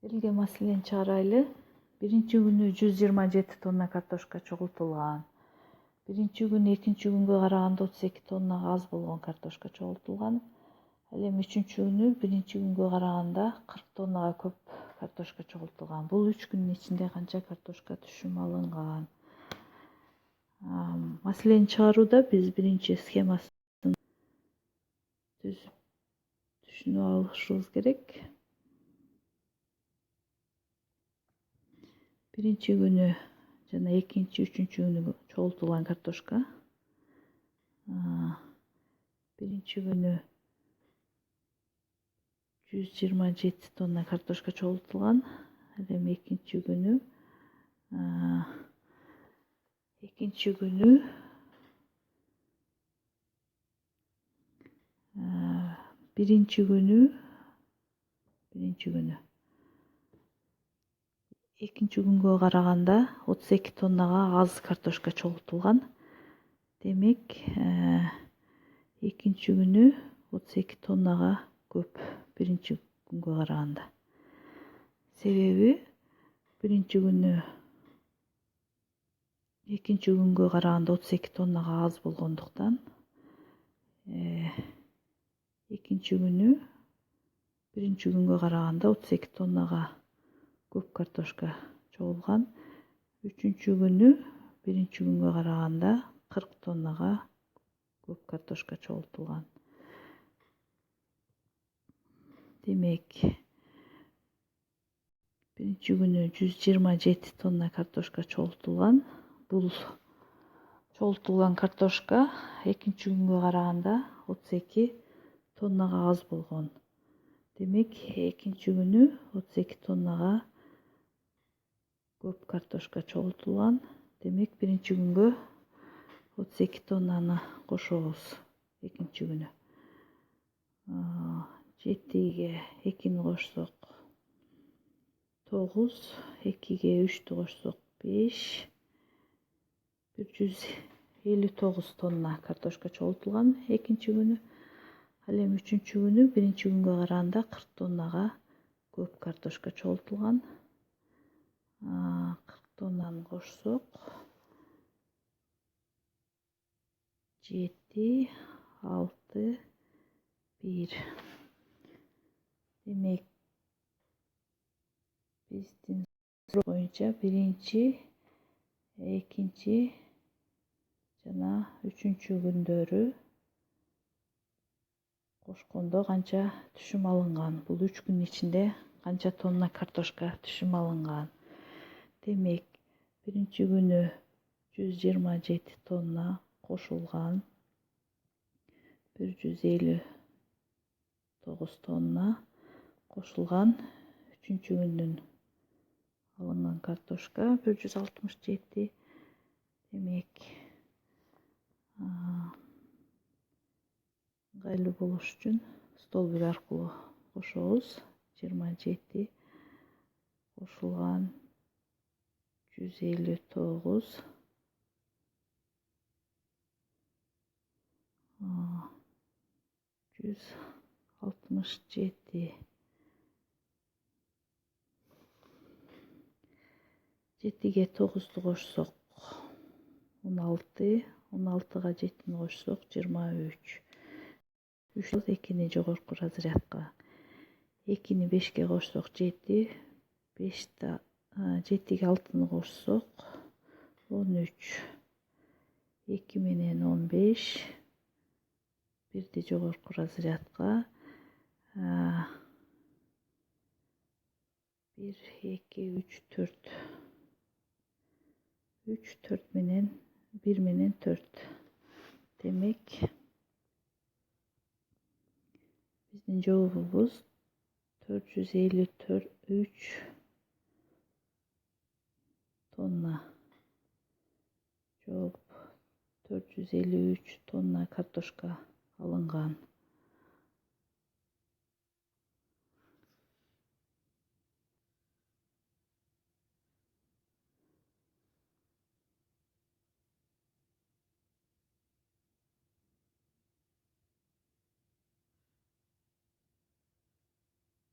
Бирге маселени чыгарайлы. Биринчи күнү 127 тонна картошка чогултулган. Биринчи күнү экинчи күнгө караганда 32 тоннага аз болгон картошка чогултулган. Ал эми үчүнчү күнү биринчи күнгө караганда 40 тоннага көп картошка чогултулган. Бул 3 күндүн ичинде канча картошка түшүм алынган? Маселени чыгарууда биз биринчи схемасын түзүп түшүнүп алышыбыз керек. Биринчи күнү жана экинчи, үчүнчү күнү чогултулган картошка. Биринчи күнү 127 тонна картошка чогултулган. Ал эми экинчи күнү биринчи күнү экинчи күнгө караганда 32 тоннага аз картошка чогултулган. Демек, экинчи күнү 32 тоннага көп биринчи күнгө караганда. Себеби биринчи күнү экинчи күнгө караганда 32 тоннага аз болгондуктан, экинчи күнү биринчи күнгө караганда 32 тоннага көп картошка чогулган. Үчүнчү күнү биринчи күнгө караганда 40 тоннага көп картошка чогултулган. Демек, биринчи күнү 127 тонна картошка чогултулган. Бул чогултулган картошка экинчи күнгө караганда 32 тоннага аз болгон. Демек, экинчи күнү 32 тоннага көп картошка чогултулган. Демек, биринчи күнгө 32 тоннаны кошобуз экинчи күнү. 7ге 2-ни кошсок 9, 2ге 3-тү кошсок 5, 159 тонна картошка чогултулган экинчи күнү. Ал эми үчүнчү күнү биринчи күнгө караганда 40 тоннага көп картошка чогултулган. 40 тоннаны кошсок 7, 6, 1. Демек, биздин боюнча биринчи, экинчи жана үчүнчү күндөрү кошкондо канча түшүм алынган? Бул 3 күндүн ичинде канча тонна картошка түшүм алынган? Демек, биринчи күнү 127 тонна кошулган. 159 тонна кошулган. Үчүнчү күндүн алынган картошка 167. Демек, ыңгайлуу болуш үчүн столбик аркылуу кошобуз. 27 кошулган 159 167. 7ге 9-ту кошсок 16, 16га 7-ни кошсок 23. 2-ни жогорку разрядка. 2-ни 5ке кошсок 7, 7ге 6-ны кошсок 13. 2 менен 15. 1-ди жогорку разрядка. 1, 2, 3, 4. 3, 4 менен 1 менен 4. Демек, биздин жообубуз 453 тонна. Жооп 453 тонна картошка алынган.